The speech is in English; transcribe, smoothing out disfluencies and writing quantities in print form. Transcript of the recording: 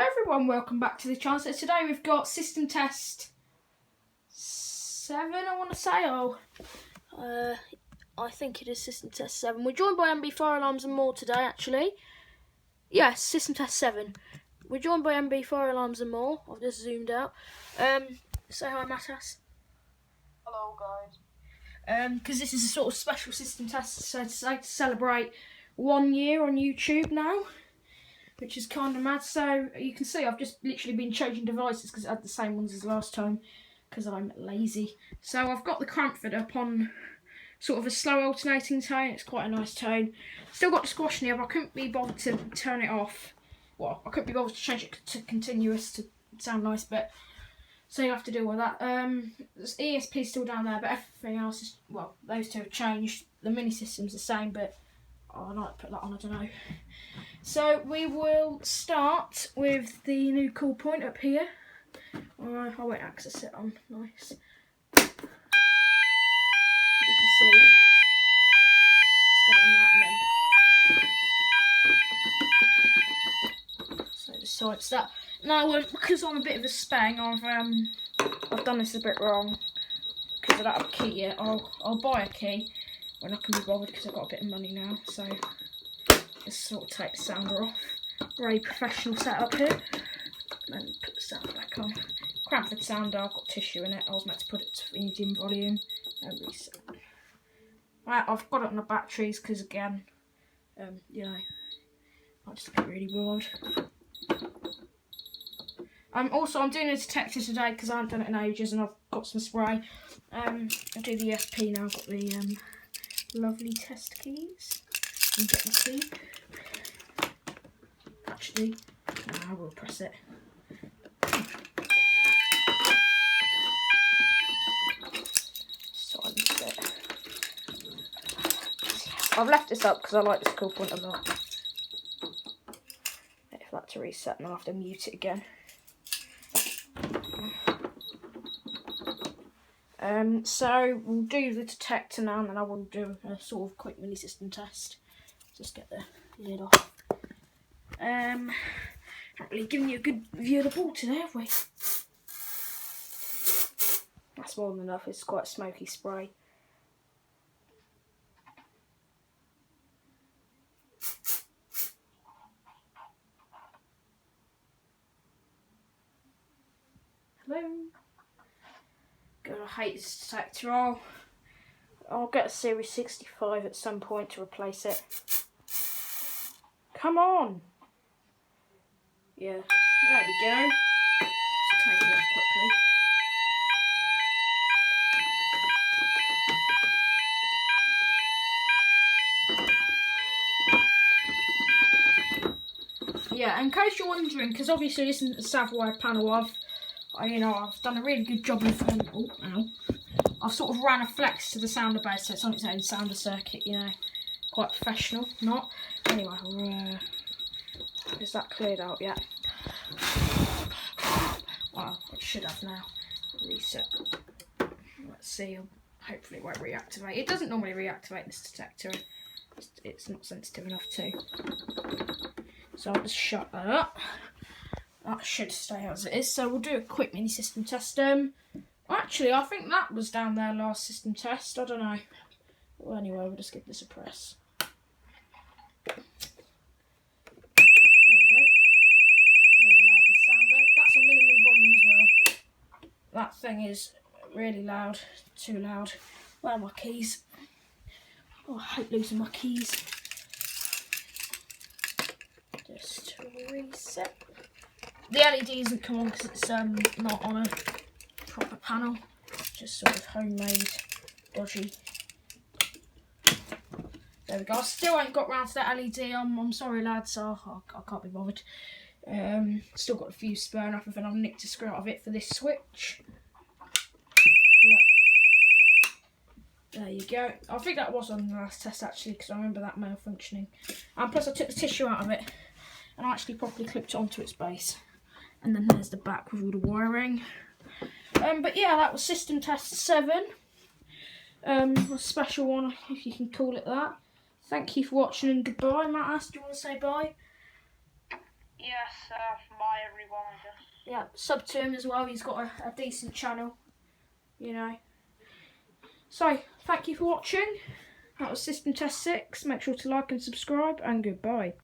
Hello everyone, welcome back to the channel. So today we've got system test 7, I want to say. I think it is system test 7. We're joined by MB Fire Alarms and More today, actually. Yes, system test 7. We're joined by MB Fire Alarms and More. I've just zoomed out. Say hi, Mattas. Hello, guys. Because this is a sort of special system test, so to celebrate 1 year on YouTube now, which is kind of mad. So you can see I've just literally been changing devices because I had the same ones as last time because I'm lazy. So I've got the Cranford up on sort of a slow alternating tone. It's quite a nice tone. Still got the squash knob. I couldn't be bothered to turn it off. Well, I couldn't be bothered to change it to continuous to sound nice, but so you have to deal with that. There's ESP still down there, but everything else is, well, those two have changed. The mini system's the same, but I might put that on, I don't know. So we will start with the new cool point up here. I won't access it on. Nice. You can see. Let's get it on that and then. So besides that, now because I'm a bit of a spang, I've done this a bit wrong because I don't have a key yet. I'll buy a key when I can be bothered because I've got a bit of money now. So just sort of take the sounder off. Very professional setup here. And then put the sounder back on. Cranford sounder, I've got tissue in it. I was meant to put it to medium volume. And reset. Right, I've got it on the batteries because again, you know, I just get really bored. Also, I'm doing a detector today because I haven't done it in ages and I've got some spray. I'll do the ESP now. I've got the lovely test keys. And get the key. Actually, no, I will press it. Silence it. I've left this up because I like this cool point a lot. Wait for that to reset and I'll have to mute it again. So we'll do the detector now and then I will do a sort of quick mini system test. Just get the lid off. Haven't really given you a good view of the ball today, have we? That's more than enough. It's quite a smoky spray. Hello. God, I hate this detector. I'll get a Series 65 at some point to replace it. Come on! Yeah, there we go. Just take it off quickly. Yeah, in case you're wondering, because obviously this isn't a Savoy panel, I've done a really good job of, I've sort of ran a flex to the sounder base, so it's on its own sounder circuit, you know, quite professional, not? Anyway, is that cleared out yet? Well, it should have now. Reset. Let's see, hopefully it won't reactivate. It doesn't normally reactivate this detector, it's not sensitive enough to. So I'll just shut that up. That should stay as it is, so we'll do a quick mini system test. Actually, I think that was down there last system test, I don't know. Well, anyway, we'll just give this a press. There we go. Really loud, this sounder. That's on minimum volume as well. That thing is really loud, too loud. Where are my keys? Oh, I hate losing my keys. Just reset. The LED doesn't come on because it's not on a proper panel, just sort of homemade, dodgy. There we go. I still ain't got round to that LED. I'm sorry, lads. I can't be bothered. Still got a few spare enough of it. I've nicked a screw out of it for this switch. Yeah. There you go. I think that was on the last test actually because I remember that malfunctioning. And plus I took the tissue out of it and I actually properly clipped it onto its base. And then there's the back with all the wiring. But yeah, that was system test 7. A special one, if you can call it that. Thank you for watching and goodbye. Matt, do you want to say bye? Yes, bye. Hi everyone, I guess. Yeah, sub to him as well. He's got a decent channel, you know. So, thank you for watching. That was System Test 6. Make sure to like and subscribe, and goodbye.